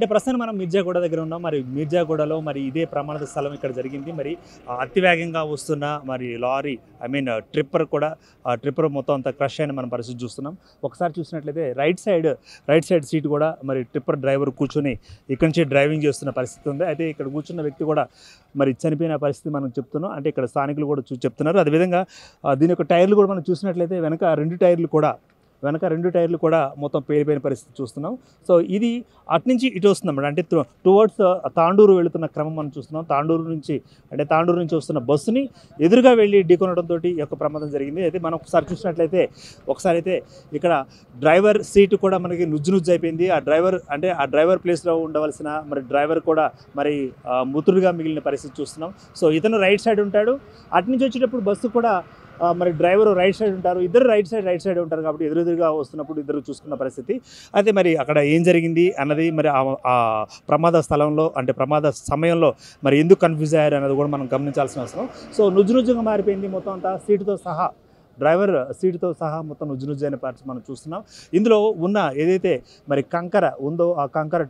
అంటే ప్రస్తుతం మనం మిర్జాగూడ దగ్గర ఉన్నాం. మరి మిర్జాగూడలో మరి ఇదే ప్రమాద స్థలం ఇక్కడ జరిగింది. మరి అతి వేగంగా వస్తున్న మరి లారీ ట్రిప్పర్ కూడా ట్రిప్పర్ మొత్తం అంతా క్రష్ అయిన మనం పరిస్థితి చూస్తున్నాం. ఒకసారి చూసినట్లయితే రైట్ సైడ్ సీట్ కూడా మరి ట్రిప్పర్ డ్రైవర్ కూర్చొని ఇక్కడి నుంచి డ్రైవింగ్ చేస్తున్న పరిస్థితి ఉంది. అయితే ఇక్కడ కూర్చున్న వ్యక్తి కూడా మరి చనిపోయిన పరిస్థితి మనం చెప్తున్నాం. అంటే ఇక్కడ స్థానికులు కూడా చెప్తున్నారు. అదేవిధంగా దీని యొక్క టైర్లు కూడా మనం చూసినట్లయితే వెనక రెండు టైర్లు కూడా మొత్తం పేలిపోయిన పరిస్థితి చూస్తున్నాం. సో ఇది అట్నుంచి ఇటు వస్తుందన్నమాట. అంటే టువర్డ్స్ తాండూరు వెళుతున్న క్రమం మనం చూస్తున్నాం. తాండూరు నుంచి వస్తున్న బస్సుని ఎదురుగా వెళ్ళి ఢీకొనడంతో ఈ యొక్క ప్రమాదం జరిగింది. అయితే మనం ఒకసారి చూసినట్లయితే అయితే ఇక్కడ డ్రైవర్ సీటు కూడా మనకి నుజ్జు అయిపోయింది. ఆ డ్రైవర్ ప్లేస్లో ఉండవలసిన మరి డ్రైవర్ కూడా మరి మృతుడిగా మిగిలిన పరిస్థితి చూస్తున్నాం. సో ఇతను రైట్ సైడ్ ఉంటాడు. అట్నుంచి వచ్చేటప్పుడు బస్సు కూడా మరి డ్రైవర్ రైట్ సైడ్ ఉంటారు. ఇద్దరు రైట్ సైడ్ ఉంటారు కాబట్టి ఎదురుగా వస్తున్నప్పుడు ఇద్దరు చూసుకున్న పరిస్థితి. అయితే మరి అక్కడ ఏం జరిగింది అన్నది మరి ఆ ప్రమాద స్థలంలో అంటే ప్రమాద సమయంలో మరి ఎందుకు కన్ఫ్యూజ్ అయ్యారు అన్నది కూడా మనం గమనించాల్సిన అవసరం. సో నుజ్జుగా మారిపోయింది మొత్తం అంతా, సీటుతో సహా డ్రైవర్ సీటుతో సహా మొత్తం నుజ్జు అయిన పార్ట్స్ మనం చూస్తున్నాం. ఇందులో ఉన్న ఏదైతే మరి కంకర ఉందో ఆ కంకర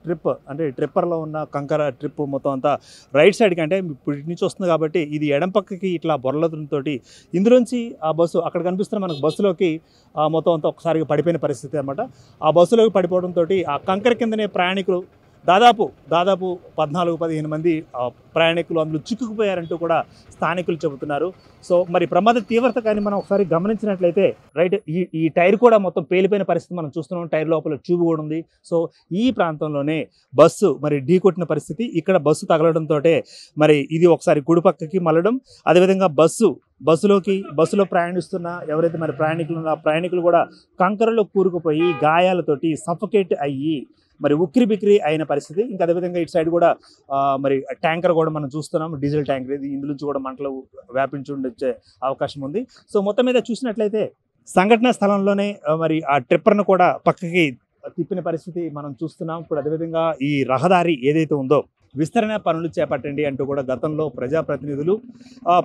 ట్రిప్పర్లో ఉన్న కంకర ట్రిప్ మొత్తం అంతా రైట్ సైడ్కి, అంటే ఇప్పుడు ఇటు నుంచి వస్తుంది కాబట్టి ఇది ఎడం పక్కకి ఇట్లా బొరలతో ఇందులోంచి ఆ బస్సు అక్కడ కనిపిస్తున్న మనకు బస్సులోకి మొత్తం అంతా ఒకసారిగా పడిపోయిన పరిస్థితి అనమాట. ఆ బస్సులోకి పడిపోవడంతో ఆ కంకర కిందనే ప్రయాణికులు దాదాపు 14-15 మంది ప్రయాణికులు అందులో చిక్కుకుపోయారంటూ కూడా స్థానికులు చెబుతున్నారు. సో మరి ప్రమాద తీవ్రత కానీ మనం ఒకసారి గమనించినట్లయితే ఈ టైర్ కూడా మొత్తం పేలిపోయిన పరిస్థితి మనం చూస్తున్నాం. టైర్ లోపల ట్యూబ్ కూడా ఉంది. సో ఈ ప్రాంతంలోనే బస్సు మరి ఢీకొట్టిన పరిస్థితి. ఇక్కడ బస్సు తగలడంతో మరి ఇది ఒకసారి కుడిపక్కకి మళ్ళడం, అదేవిధంగా బస్సులో ప్రయాణిస్తున్న ఎవరైతే మరి ప్రయాణికులు ఉన్నారో ఆ ప్రయాణికులు కూడా కంకరలో కూరుకుపోయి గాయాలతోటి సఫకేట్ అయ్యి మరి ఉక్కిరి బిక్కిరి అయిన పరిస్థితి. ఇంకా అదేవిధంగా ఇటు సైడ్ కూడా మరి ట్యాంకర్ కూడా మనం చూస్తున్నాం, డీజిల్ ట్యాంకర్. ఇది ఇందు నుంచి కూడా మంటలు వ్యాపించి ఉండొచ్చే అవకాశం ఉంది. సో మొత్తం మీద చూసినట్లయితే సంఘటన స్థలంలోనే మరి ఆ ట్రిప్పర్ను కూడా పక్కకి తిప్పిన పరిస్థితి మనం చూస్తున్నాం. ఇప్పుడు అదేవిధంగా ఈ రహదారి ఏదైతే ఉందో విస్తరణ పనులు చేపట్టండి అంటూ కూడా గతంలో ప్రజాప్రతినిధులు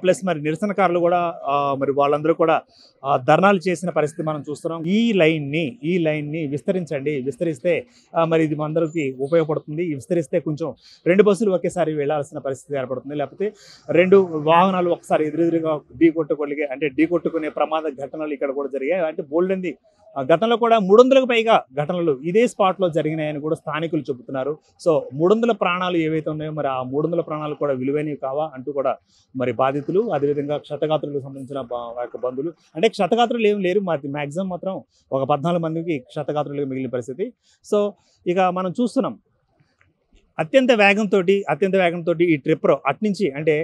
ప్లస్ మరి నిరసనకారులు కూడా మరి వాళ్ళందరూ కూడా ధర్నాలు చేసిన పరిస్థితి మనం చూస్తున్నాం. ఈ లైన్ని విస్తరిస్తే మరి ఇది అందరికీ ఉపయోగపడుతుంది. విస్తరిస్తే కొంచెం 2 బస్సులు ఒకేసారి వెళ్లాల్సిన పరిస్థితి ఏర్పడుతుంది. లేకపోతే 2 వాహనాలు ఒకసారి ఎదురుగా ఢీకొట్టుకునే ప్రమాద ఘటనలు ఇక్కడ కూడా జరిగాయి. అంటే బోల్డెంది గతంలో కూడా 300కు పైగా ఘటనలు ఇదే స్పాట్లో జరిగినాయని కూడా స్థానికులు చెబుతున్నారు. సో 300 ప్రాణాలు ఏవైతే ఉన్నాయో మరి ఆ 300 ప్రాణాలు కూడా విలువైనవి కావా అంటూ కూడా మరి బాధితులు, అదేవిధంగా క్షతగాత్రులకు సంబంధించిన బంధువులు, అంటే క్షతగాత్రులు ఏం లేరు, మ్యాక్సిమం మాత్రం ఒక 14 మందికి క్షతగాత్రులుగా మిగిలిన పరిస్థితి. సో ఇక మనం చూస్తున్నాం అత్యంత వేగంతో ఈ ట్రిప్పర్ అట్నుంచి అంటే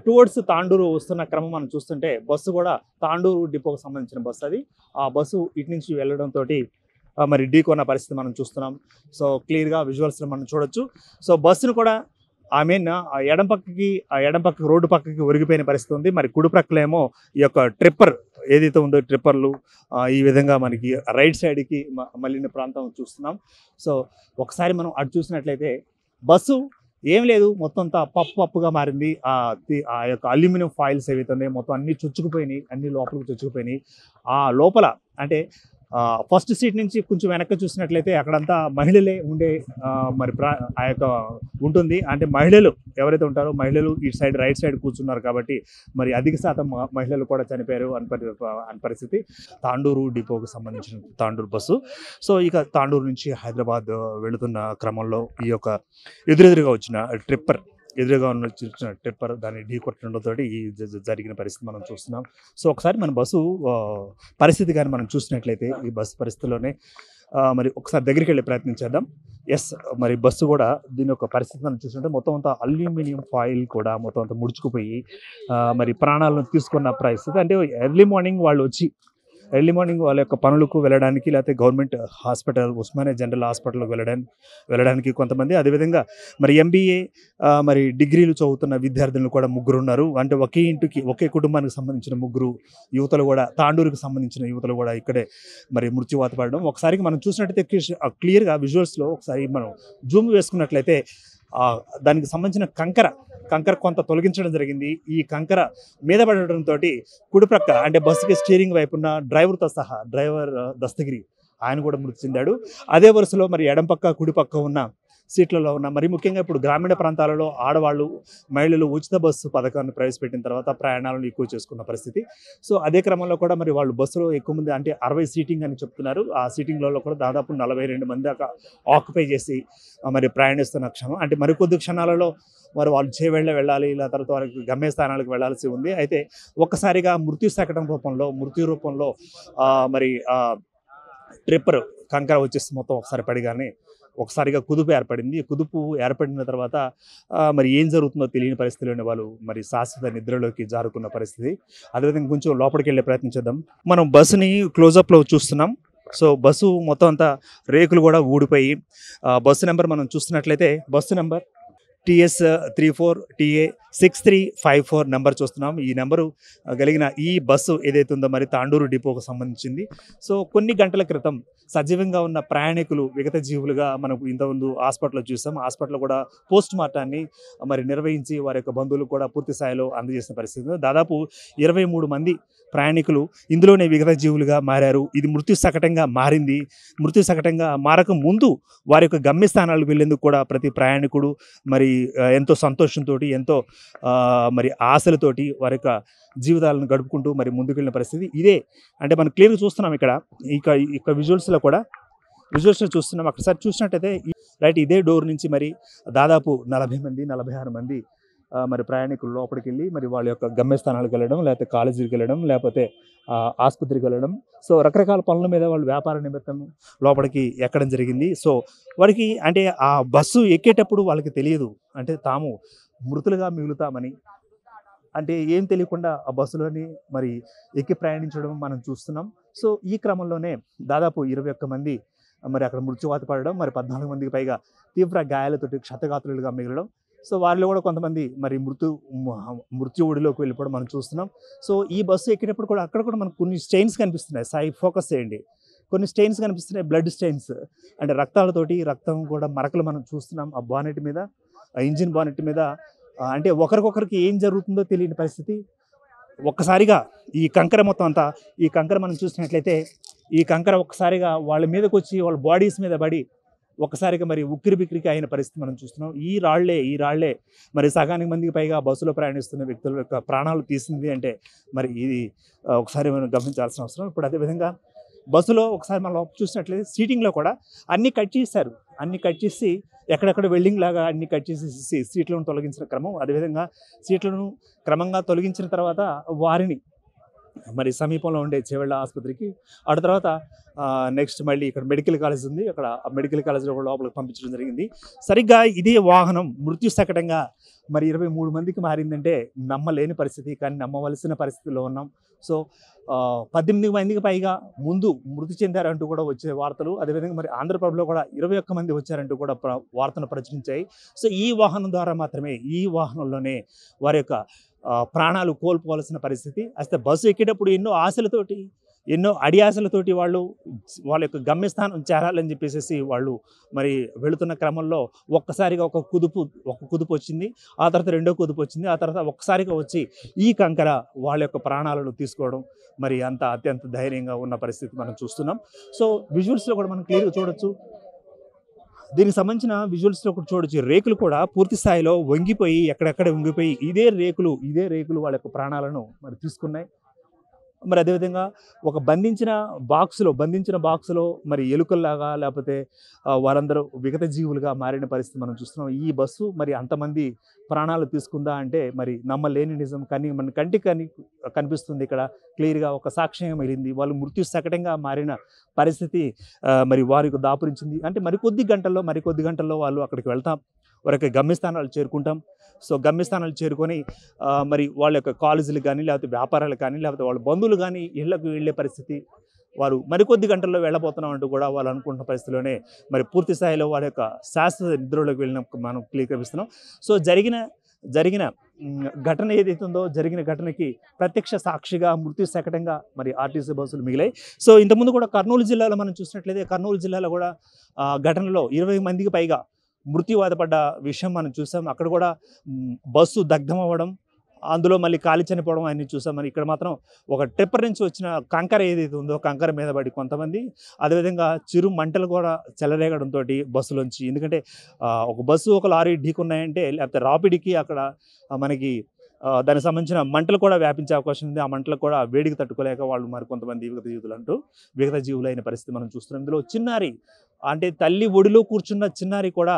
టువర్డ్స్ తాండూరు వస్తున్న క్రమం మనం చూస్తుంటే బస్సు కూడా తాండూరు డిపోకు సంబంధించిన బస్సు అది. ఆ బస్సు ఇటు నుంచి వెళ్ళడంతో మరి ఢీకొన్న పరిస్థితి మనం చూస్తున్నాం. సో క్లియర్గా విజువల్స్లో మనం చూడొచ్చు. సో బస్సును కూడా ఎడం పక్కకి రోడ్డు పక్కకి ఒరిగిపోయిన పరిస్థితి ఉంది. మరి కుడి ప్రక్కలేమో ఈ యొక్క ట్రిప్పర్ ఏదైతే ఉందో ట్రిప్పర్లు ఈ విధంగా మనకి రైట్ సైడ్కి మళ్ళిన ప్రాంతం చూస్తున్నాం. సో ఒకసారి మనం అటు చూసినట్లయితే బస్సు ఏం లేదు, మొత్తం అంతా పప్పుగా మారింది. ఆ యొక్క అల్యూమినియం ఫాయిల్స్ ఏవైతే ఉన్నాయో మొత్తం అన్ని చొచ్చుకుపోయినాయి, అన్ని లోపలికి చొచ్చుకుపోయినాయి. ఆ లోపల అంటే ఫస్ట్ సీట్ నుంచి కొంచెం వెనక్కి చూసినట్లయితే అక్కడంతా మహిళలే ఉండే మరి ఆ యొక్క ఉంటుంది. అంటే మహిళలు ఎవరైతే ఉంటారో మహిళలు ఈ సైడ్ రైట్ సైడ్ కూర్చున్నారు కాబట్టి మరి అధిక శాతం మహిళలు కూడా చనిపోయారు అని పరిస్థితి. తాండూరు డిపోకు సంబంధించిన తాండూరు బస్సు. సో ఇక తాండూరు నుంచి హైదరాబాద్ వెళుతున్న క్రమంలో ఈ యొక్క ఎదురుగా వచ్చిన ట్రిప్పర్ దాన్ని ఢీకొట్టడంతో ఈ జరిగిన పరిస్థితి మనం చూస్తున్నాం. సో ఒకసారి మన బస్సు పరిస్థితి కానీ మనం చూసినట్లయితే ఈ బస్సు పరిస్థితిలోనే మరి ఒకసారి దగ్గరికి వెళ్ళే ప్రయత్నం చేద్దాం. మరి బస్సు కూడా దీని యొక్క పరిస్థితి మనం చూస్తుంటే మొత్తం అంతా అల్యూమినియం ఫాయిల్ కూడా మొత్తం అంతా ముడుచుకుపోయి మరి ప్రాణాలను తీసుకున్న పరిస్థితి. అంటే ఎర్లీ మార్నింగ్ వాళ్ళ యొక్క పనులకు వెళ్ళడానికి, లేకపోతే గవర్నమెంట్ హాస్పిటల్ ఉస్మానియా జనరల్ హాస్పిటల్కి వెళ్ళడానికి కొంతమంది, అదేవిధంగా మరి MBA మరి డిగ్రీలు చదువుతున్న విద్యార్థులు కూడా 3 ఉన్నారు. అంటే ఒకే కుటుంబానికి సంబంధించిన 3 యువతలు కూడా, తాండూరుకి సంబంధించిన యువతలు కూడా ఇక్కడే మరి మృత్యువాత పడడం ఒకసారి మనం చూసినట్టయితే క్లియర్గా విజువల్స్లో ఒకసారి మనం జూమ్ వేసుకున్నట్లయితే దానికి సంబంధించిన కంకర కొంత తొలగించడం జరిగింది. ఈ కంకర మీద పడడంతో కుడిప్రక్క అంటే బస్సుకి స్టీరింగ్ వైపున్న డ్రైవర్ దస్తగిరి ఆయన కూడా మృతి చెందాడు. అదే వరుసలో మరి ఎడం పక్క కుడిపక్క ఉన్న సీట్లలో ఉన్న మరి ముఖ్యంగా ఇప్పుడు గ్రామీణ ప్రాంతాలలో ఆడవాళ్ళు మహిళలు ఉచిత బస్సు పథకాన్ని ప్రవేశపెట్టిన తర్వాత ప్రయాణాలను ఎక్కువ చేసుకున్న పరిస్థితి. సో అదే క్రమంలో కూడా మరి వాళ్ళు బస్సులో ఎక్కువ మంది అంటే 60 సీటింగ్ అని చెప్తున్నారు. ఆ సీటింగ్లలో కూడా దాదాపు 42 మంది దాకా ఆక్యుపై చేసి మరి ప్రయాణిస్తున్న క్షణం అంటే మరికొద్ది క్షణాలలో మరి వాళ్ళు వెళ్ళాలి ఇలా తర్వాత వారికి గమ్యస్థానాలకు వెళ్లాల్సి ఉంది. అయితే ఒక్కసారిగా మృత్యు రూపంలో మరి ట్రిప్పర్ కంకర వచ్చేసి మొత్తం ఒకసారి పడిగానే ఒకసారిగా కుదుపు ఏర్పడింది. కుదుపు ఏర్పడిన తర్వాత మరి ఏం జరుగుతుందో తెలియని పరిస్థితిలోనే వాళ్ళు మరి శాశ్వత నిద్రలోకి జారుకున్న పరిస్థితి. అదేవిధంగా కొంచెం లోపలికి వెళ్ళే ప్రయత్నం చేద్దాం. మనం బస్సుని క్లోజప్లో చూస్తున్నాం. సో బస్సు మొత్తం అంతా రేకులు కూడా ఊడిపోయి బస్సు నెంబర్ మనం చూస్తున్నట్లయితే బస్సు నెంబర్ TS34TA 6354 నెంబర్ చూస్తున్నాం. ఈ నెంబరు కలిగిన ఈ బస్సు ఏదైతే ఉందో మరి తాండూరు డిపోకు సంబంధించింది. సో కొన్ని గంటల క్రితం సజీవంగా ఉన్న ప్రయాణికులు విగత జీవులుగా మనకు ఇంతకుముందు హాస్పిటల్లో చూసాం. హాస్పిటల్లో కూడా పోస్ట్ మార్టాన్ని మరి నిర్వహించి వారి యొక్క బంధువులు కూడా పూర్తి స్థాయిలో అందజేసిన పరిస్థితి. దాదాపు 23 మంది ప్రయాణికులు ఇందులోనే విగత జీవులుగా మారారు. ఇది మృత్యు శకటంగా మారింది. మృత్యు శకటంగా మారక ముందు వారి యొక్క గమ్యస్థానాలకు వెళ్లేందుకు కూడా ప్రతి ప్రయాణికుడు మరి ఎంతో సంతోషంతో ఎంతో మరి ఆశలతోటి వారి యొక్క జీవితాలను గడుపుకుంటూ మరి ముందుకెళ్ళిన పరిస్థితి ఇదే. అంటే మనం క్లియర్గా చూస్తున్నాం ఇక విజువల్స్లో చూస్తున్నాం. అక్కడ సార్ చూసినట్టయితే రైట్ ఇదే డోర్ నుంచి మరి దాదాపు 40 మంది 46 మంది మరి ప్రయాణికులు లోపలికి వెళ్ళి మరి వాళ్ళ యొక్క గమ్యస్థానాలకు వెళ్ళడం, లేకపోతే కాలేజీకి వెళ్ళడం, లేకపోతే ఆసుపత్రికి వెళ్ళడం. సో రకరకాల పనుల మీద వాళ్ళు వ్యాపార నిమిత్తం లోపలికి ఎక్కడం జరిగింది. సో వారికి అంటే ఆ బస్సు ఎక్కేటప్పుడు వాళ్ళకి తెలియదు అంటే తాము మృతులుగా మిగులుతామని. అంటే ఏం తెలియకుండా ఆ బస్సులోని మరి ఎక్కి ప్రయాణించడం మనం చూస్తున్నాం. సో ఈ క్రమంలోనే దాదాపు 21 మంది మరి అక్కడ మృత్యువాత పడడం, మరి 14 మందికి పైగా తీవ్ర గాయాలతోటి క్షతగాత్రులుగా మిగలడం. సో వారిలో కూడా కొంతమంది మరి మృత్యు ఒడిలోకి వెళ్ళిపోవడం మనం చూస్తున్నాం. సో ఈ బస్సు ఎక్కేటప్పుడు కూడా అక్కడ కూడా మనకు కొన్ని స్టెయిన్స్ కనిపిస్తున్నాయి. సాయి ఫోకస్ చేయండి. కొన్ని స్టెయిన్స్ కనిపిస్తున్నాయి, బ్లడ్ స్టెయిన్స్ అంటే రక్తం కూడా మరకలు మనం చూస్తున్నాం ఆ బానెట్ మీద, ఆ ఇంజిన్ బానెట్ మీద. అంటే ఒకరికొకరికి ఏం జరుగుతుందో తెలియని పరిస్థితి. ఒక్కసారిగా ఈ కంకర మొత్తం అంతా మనం చూసినట్లయితే ఈ కంకర ఒక్కసారిగా వాళ్ళ మీదకి వచ్చి వాళ్ళ బాడీస్ మీద పడి ఒక్కసారిగా మరి ఉక్కిరిబిక్కిరికి అయిన పరిస్థితి మనం చూస్తున్నాం. ఈ రాళ్లే మరి సగానికి మందికి పైగా బస్సులో ప్రయాణిస్తున్న వ్యక్తుల యొక్క ప్రాణాలు తీసింది అంటే మరి ఇది ఒకసారి మనం గమనించాల్సిన అవసరం. ఇప్పుడు అదేవిధంగా బస్సులో ఒకసారి మనం చూసినట్లయితే సీటింగ్లో కూడా అన్నీ కట్ చేశారు. అన్నీ కట్ చేసి ఎక్కడెక్కడ వెల్డింగ్ లాగా అన్ని కట్ చేసేసి సీట్లను తొలగించిన క్రమం. అదేవిధంగా సీట్లను క్రమంగా తొలగించిన తర్వాత వారిని మరి సమీపంలో ఉండే చేవెళ్ళ ఆసుపత్రికి, ఆ తర్వాత నెక్స్ట్ మళ్ళీ ఇక్కడ మెడికల్ కాలేజ్ ఉంది, అక్కడ ఆ మెడికల్ కాలేజ్లో కూడా లోపలికి పంపించడం జరిగింది. సరిగ్గా ఇదే వాహనం మృత్యు శకటంగా మరి 23 మందికి మారిందంటే నమ్మలేని పరిస్థితి, కానీ నమ్మవలసిన పరిస్థితిలో ఉన్నాం. సో 18 మందికి పైగా ముందు మృతి చెందారంటూ కూడా వచ్చే వార్తలు, అదేవిధంగా మరి ఆంధ్రప్రభలో కూడా 21 మంది వచ్చారంటూ కూడా వార్తను ప్రచురించాయి. సో ఈ వాహనం ద్వారా మాత్రమే, ఈ వాహనంలోనే వారి యొక్క ప్రాణాలు కోల్పోవాల్సిన పరిస్థితి. అయితే బస్సు ఎక్కేటప్పుడు ఎన్నో అడియాసలతోటి వాళ్ళ యొక్క గమ్యస్థానం చేరాలని చెప్పేసి వాళ్ళు మరి వెళుతున్న క్రమంలో ఒక్కసారిగా ఒక కుదుపు వచ్చింది, ఆ తర్వాత రెండో కుదుపు వచ్చింది, ఆ తర్వాత ఒక్కసారిగా వచ్చి ఈ కంకర వాళ్ళ యొక్క ప్రాణాలను తీసుకోవడం మరి అత్యంత ధైర్యంగా ఉన్న పరిస్థితి మనం చూస్తున్నాం. సో విజువల్స్లో కూడా మనం క్లియర్గా చూడొచ్చు. దీనికి సంబంధించిన విజువల్స్లో కూడా చూడొచ్చు. రేకులు కూడా పూర్తి స్థాయిలో వంగిపోయి ఎక్కడెక్కడ వంగిపోయి ఇదే రేకులు వాళ్ళ యొక్క ప్రాణాలను మరి తీసుకున్నాయి. మరి అదేవిధంగా ఒక బంధించిన బాక్సులో మరి ఎలుకల్లాగా లేకపోతే వారందరూ విగత జీవులుగా మారిన పరిస్థితి మనం చూస్తున్నాం. ఈ బస్సు మరి అంతమంది ప్రాణాలు తీసుకుందా అంటే మరి నమ్మలేని నిజం. కానీ మన కంటికి కనిపిస్తుంది. ఇక్కడ క్లియర్గా ఒక సాక్ష్యం మిగిలింది. వాళ్ళు మృత్యు శకటంగా మారిన పరిస్థితి మరి వారికి దాపురించింది. అంటే మరికొద్ది గంటల్లో వాళ్ళు అక్కడికి వెళ్తాం, వారికి గమ్యస్థానాలు చేరుకుంటాం. సో గమ్యస్థానాలు చేరుకొని మరి వాళ్ళ యొక్క కాలేజీలు కానీ, లేకపోతే వ్యాపారాలు కానీ, లేకపోతే వాళ్ళ బంధువులు కానీ ఇళ్లకు వెళ్ళే పరిస్థితి, వారు మరికొద్ది గంటల్లో వెళ్ళబోతున్నాం అంటూ కూడా వాళ్ళు అనుకుంటున్న పరిస్థితిలోనే మరి పూర్తి స్థాయిలో వాళ్ళ యొక్క శాశ్వత నిద్రలోకి వెళ్ళిన మనం క్లియర్పిస్తున్నాం. సో జరిగిన ఘటన ఏదైతే ఉందో, జరిగిన ఘటనకి ప్రత్యక్ష సాక్షిగా మృత్యు శకటంగా మరి ఆర్టీసీ బస్సులు మిగిలాయి. సో ఇంతకుముందు కూడా కర్నూలు జిల్లాలో మనం చూసినట్లయితే, కర్నూలు జిల్లాలో కూడా ఘటనలో 20 మందికి పైగా మృత్యువాత పడ్డ విషయం మనం చూసాం. అక్కడ కూడా బస్సు దగ్ధం అవ్వడం, అందులో మళ్ళీ కాలి చనిపోవడం అన్నీ చూసాం. మరి ఇక్కడ మాత్రం ఒక ట్రిప్పర్ నుంచి వచ్చిన కంకర ఏదైతే ఉందో కంకర మీద పడి కొంతమంది, అదేవిధంగా చిరు మంటలు కూడా చెలరేగడంతో బస్సులోంచి, ఎందుకంటే ఒక బస్సు ఒక లారీ ఢీకున్నాయంటే లేకపోతే రాపిడికి అక్కడ మనకి దానికి సంబంధించిన మంటలు కూడా వ్యాపించే అవకాశం ఉంది. ఆ మంటలకు కూడా వేడికి తట్టుకోలేక వాళ్ళు మరి కొంతమంది విగత జీవులైన పరిస్థితి మనం చూస్తున్నాం. ఇందులో చిన్నారి అంటే తల్లి ఒడిలో కూర్చున్న చిన్నారి కూడా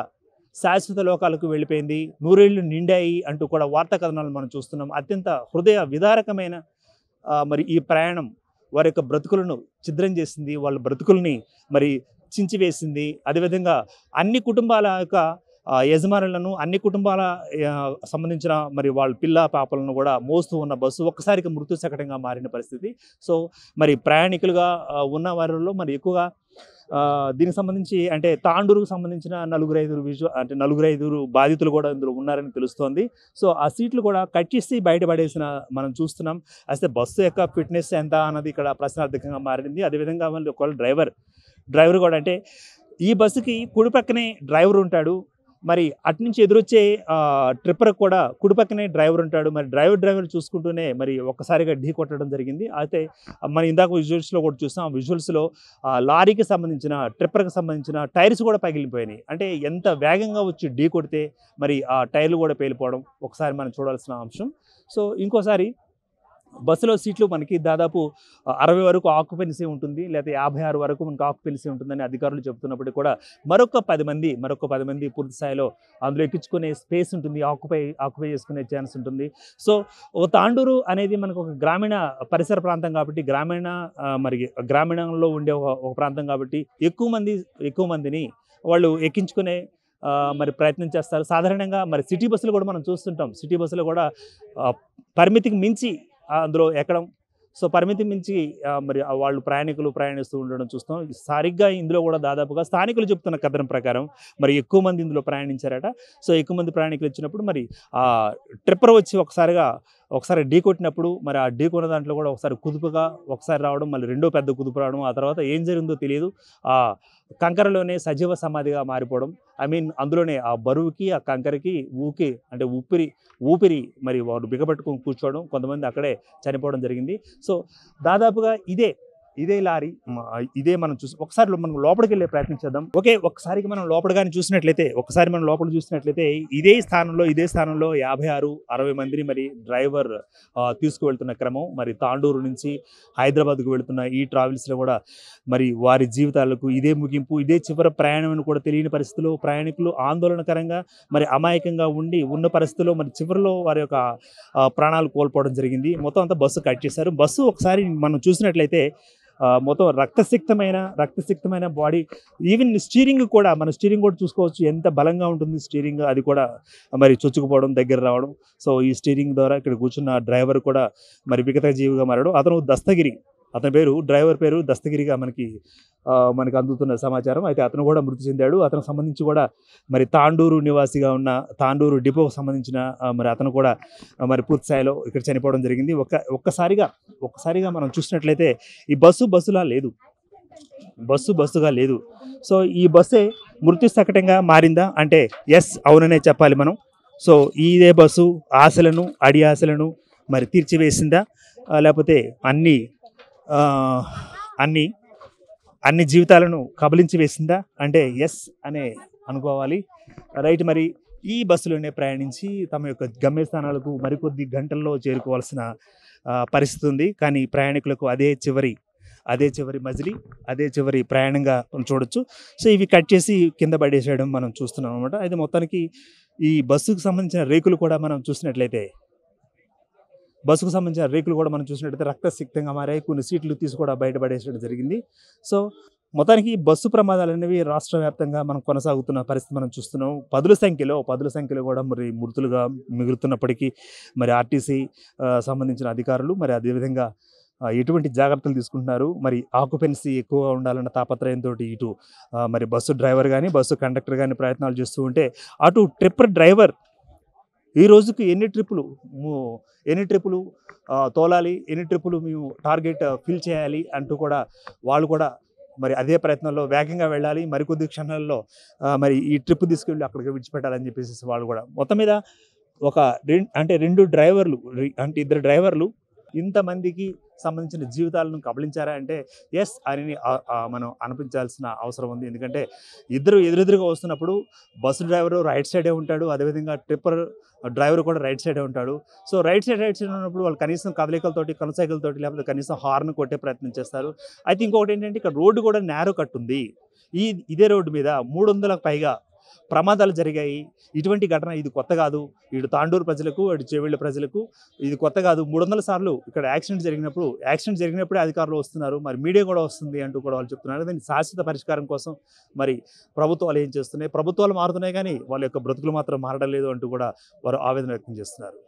శాశ్వత లోకాలకు వెళ్ళిపోయింది, నూరేళ్లు నిండాయి అంటూ కూడా వార్తా కథనాలు మనం చూస్తున్నాం. అత్యంత హృదయ విదారకమైన మరి ఈ ప్రయాణం వారి యొక్క బ్రతుకులను ఛిద్రం చేసింది, వాళ్ళ బ్రతుకుల్ని మరి చించివేసింది. అదేవిధంగా అన్ని కుటుంబాల యొక్క యజమానులను, అన్ని కుటుంబాల సంబంధించిన మరి వాళ్ళ పిల్ల పాపలను కూడా మోస్తూ ఉన్న బస్సు ఒక్కసారిగా మృత్యు శకటంగా మారిన పరిస్థితి. సో మరి ప్రయాణికులుగా ఉన్న వారిలో మరి ఎక్కువగా దీనికి సంబంధించి అంటే తాండూరుకు సంబంధించిన నలుగురైదుగురు బాధితులు కూడా ఇందులో ఉన్నారని తెలుస్తోంది. సో ఆ సీట్లు కూడా కట్ చేసి బయటపడేసిన మనం చూస్తున్నాం. అయితే బస్సు యొక్క ఫిట్నెస్ ఎంత అన్నది ఇక్కడ ప్రశ్నార్థకంగా మారింది. అదేవిధంగా మళ్ళీ ఒకవేళ డ్రైవర్ కూడా అంటే ఈ బస్సుకి కుడి పక్కనే డ్రైవర్ ఉంటాడు, మరి అటునుంచి ఎదురొచ్చే ట్రిప్పర్ కూడా కుడి పక్కనే డ్రైవర్ ఉంటాడు. మరి డ్రైవర్ చూసుకుంటూనే మరి ఒక్కసారిగా ఢీ కొట్టడం జరిగింది. అయితే మనం ఇందాక విజువల్స్లో కూడా చూసాం. ఆ విజువల్స్లో లారీకి సంబంధించిన ట్రిప్పర్కి సంబంధించిన టైర్స్ కూడా పగిలిపోయినాయి. అంటే ఎంత వేగంగా వచ్చి ఢీ కొడితే మరి ఆ టైర్లు కూడా పేలిపోవడం ఒకసారి మనం చూడాల్సిన అంశం. సో ఇంకోసారి బస్సులో సీట్లు మనకి దాదాపు 60 వరకు ఆక్యుపెన్సీ ఉంటుంది, లేదా 56 వరకు మనకు ఆక్యుపెన్సీ ఉంటుందని అధికారులు చెబుతున్నప్పటికీ కూడా మరొక 10 మంది పూర్తి స్థాయిలో అందులో ఎక్కించుకునే స్పేస్ ఉంటుంది, ఆక్యుపై చేసుకునే ఛాన్స్ ఉంటుంది. సో ఒక తాండూరు అనేది మనకు ఒక గ్రామీణ పరిసర ప్రాంతం కాబట్టి, గ్రామీణంలో ఉండే ఒక ప్రాంతం కాబట్టి ఎక్కువ మందిని వాళ్ళు ఎక్కించుకునే మరి ప్రయత్నం చేస్తారు. సాధారణంగా మరి సిటీ బస్సులు కూడా మనం చూస్తుంటాం. సిటీ బస్సులు కూడా పరిమితికి మించి అందులో ఎక్కడం, సో పరిమితి మించి మరి వాళ్ళు ప్రయాణిస్తూ ఉండడం చూస్తాం. సరిగ్గా ఇందులో కూడా దాదాపుగా స్థానికులు చెప్తున్న కథనం ప్రకారం మరి ఎక్కువ మంది ఇందులో ప్రయాణించారట. సో ఎక్కువ మంది ప్రయాణికులు వచ్చినప్పుడు మరి ట్రిప్పర్ వచ్చి ఒకసారి ఢీ కొట్టినప్పుడు మరి ఆ ఢీ కొన్న దాంట్లో కూడా ఒకసారి కుదుపుగా ఒకసారి రావడం, మళ్ళీ రెండో పెద్ద కుదుపు రావడం, ఆ తర్వాత ఏం జరిగిందో తెలియదు, ఆ కంకరలోనే సజీవ సమాధిగా మారిపోవడం. అందులోనే ఆ బరువుకి ఆ కంకరకి ఊపిరి మరి వారు బిగపట్టుకొని కూర్చోవడం, కొంతమంది అక్కడే చనిపోవడం జరిగింది. సో దాదాపుగా ఇదే లారీ ఇదే మనం ఒకసారి మనం లోపలికి వెళ్ళే ప్రయత్నం చేద్దాం. ఒకసారి మనం లోపల చూసినట్లయితే ఇదే స్థానంలో 56-60 మందిని మరి డ్రైవర్ తీసుకువెళ్తున్న క్రమం. మరి తాండూరు నుంచి హైదరాబాద్కు వెళుతున్న ఈ ట్రావెల్స్లో కూడా మరి వారి జీవితాలకు ఇదే ముగింపు, ఇదే చివరి ప్రయాణం అని కూడా తెలియని పరిస్థితుల్లో ప్రయాణికులు ఆందోళనకరంగా మరి అమాయకంగా ఉన్న పరిస్థితుల్లో మరి చివరిలో వారి యొక్క ప్రాణాలు కోల్పోవడం జరిగింది. మొత్తం అంతా బస్సు కట్ చేశారు. బస్సు ఒకసారి మనం చూసినట్లయితే మొత్తం రక్తసిక్తమైన బాడీ. ఈవెన్ స్టీరింగ్ కూడా చూసుకోవచ్చు, ఎంత బలంగా ఉంటుంది స్టీరింగ్, అది కూడా మరి చొచ్చుకుపోవడం, దగ్గర రావడం. సో ఈ స్టీరింగ్ ద్వారా ఇక్కడ కూర్చున్న డ్రైవర్ కూడా మరి విగత జీవిగా మారాడు. డ్రైవర్ పేరు దస్తగిరిగా మనకి అందుతున్న సమాచారం. అయితే అతను కూడా మృతి చెందాడు. అతనికి సంబంధించి కూడా మరి తాండూరు నివాసిగా ఉన్న తాండూరు డిపోకు సంబంధించిన మరి అతను కూడా మరి పూర్తి స్థాయిలో ఇక్కడ చనిపోవడం జరిగింది. ఒక్కసారిగా మనం చూసినట్లయితే ఈ బస్సుగా లేదు. సో ఈ బస్సే మృత్యు శకటంగా మారిందా అంటే ఎస్, అవుననే చెప్పాలి మనం. సో ఇదే బస్సు అడి ఆశలను మరి తీర్చివేసిందా, లేకపోతే అన్ని జీవితాలను కబలించి వేసిందా అంటే ఎస్ అనే అనుకోవాలి. రైట్. మరి ఈ బస్సులోనే ప్రయాణించి తమ యొక్క గమ్యస్థానాలకు మరికొద్ది గంటల్లో చేరుకోవాల్సిన పరిస్థితి ఉంది. కానీ ప్రయాణికులకు అదే చివరి మజిలీ, అదే చివరి ప్రయాణంగా చూడొచ్చు. సో ఇవి కట్ చేసి కింద పడేసేయడం మనం చూస్తున్నాం అనమాట. అయితే మొత్తానికి ఈ బస్సుకు సంబంధించిన రేకులు కూడా మనం చూసినట్లయితే రక్తసిక్తంగా మారాయి. కొన్ని సీట్లు తీసి కూడా బయటపడేసడం జరిగింది. సో మొత్తానికి బస్సు ప్రమాదాలు అనేవి రాష్ట్ర వ్యాప్తంగా మనం కొనసాగుతున్న పరిస్థితి మనం చూస్తున్నాం. పదుల సంఖ్యలో కూడా మరి మృతులుగా మిగులుతున్నప్పటికీ మరి ఆర్టీసీ సంబంధించిన అధికారులు మరి అదేవిధంగా ఎటువంటి జాగ్రత్తలు తీసుకుంటున్నారు, మరి ఆక్యుపెన్సీ ఎక్కువగా ఉండాలన్న తాపత్రయంతో ఇటు మరి బస్సు డ్రైవర్ కానీ బస్సు కండక్టర్ కానీ ప్రయత్నాలు చేస్తూ ఉంటే, అటు ట్రిప్పర్ డ్రైవర్ ఈ రోజుకి ఎన్ని ట్రిప్పులు తోలాలి, ఎన్ని ట్రిప్పులు మేము టార్గెట్ ఫిల్ చేయాలి అంటూ కూడా వాళ్ళు కూడా మరి అదే ప్రయత్నంలో వేగంగా వెళ్ళాలి, మరికొద్ది క్షణాల్లో మరి ఈ ట్రిప్ తీసుకెళ్ళి అక్కడికి విడిచిపెట్టాలని చెప్పేసి వాళ్ళు కూడా మొత్తం మీద ఒక అంటే 2 డ్రైవర్లు అంటే ఇద్దరు డ్రైవర్లు ఇంతమందికి సంబంధించిన జీవితాలను కబళించారా అంటే ఎస్ అని మనం అనిపించాల్సిన అవసరం ఉంది. ఎందుకంటే ఇద్దరు ఎదురెదురుగా వస్తున్నప్పుడు బస్సు డ్రైవరు రైట్ సైడే ఉంటాడు. అదేవిధంగా ట్రిప్పర్ డ్రైవర్ కూడా రైట్ సైడే ఉంటాడు. సో రైట్ సైడ్ ఉన్నప్పుడు వాళ్ళు కనీసం కదలికలతోటి, కనుసైకిలతోటి లేకపోతే కనీసం హార్న్ కొట్టే ప్రయత్నం చేస్తారు. అయితే ఇంకొకటి ఏంటంటే ఇక్కడ రోడ్డు కూడా నేరో కట్ ఉంది. ఇదే రోడ్డు మీద 300లకు పైగా ప్రమాదాలు జరిగాయి. ఇటువంటి ఘటన ఇది కొత్త కాదు. ఇటు తాండూరు ప్రజలకు, అటు చేవెళ్ళ ప్రజలకు ఇది కొత్త కాదు. 300 సార్లు ఇక్కడ యాక్సిడెంట్ జరిగినప్పుడే అధికారులు వస్తున్నారు. మరి మీడియా కూడా వస్తుంది అంటూ కూడా వాళ్ళు చెప్తున్నారు. దీనికి శాశ్వత పరిష్కారం కోసం మరి ప్రభుత్వాలు ఏం చేస్తున్నాయి? ప్రభుత్వాలు మారుతున్నాయి కానీ వాళ్ళ యొక్క బ్రతుకులు మాత్రం మారడం లేదు అంటూ కూడా వారు ఆవేదన వ్యక్తం చేస్తున్నారు.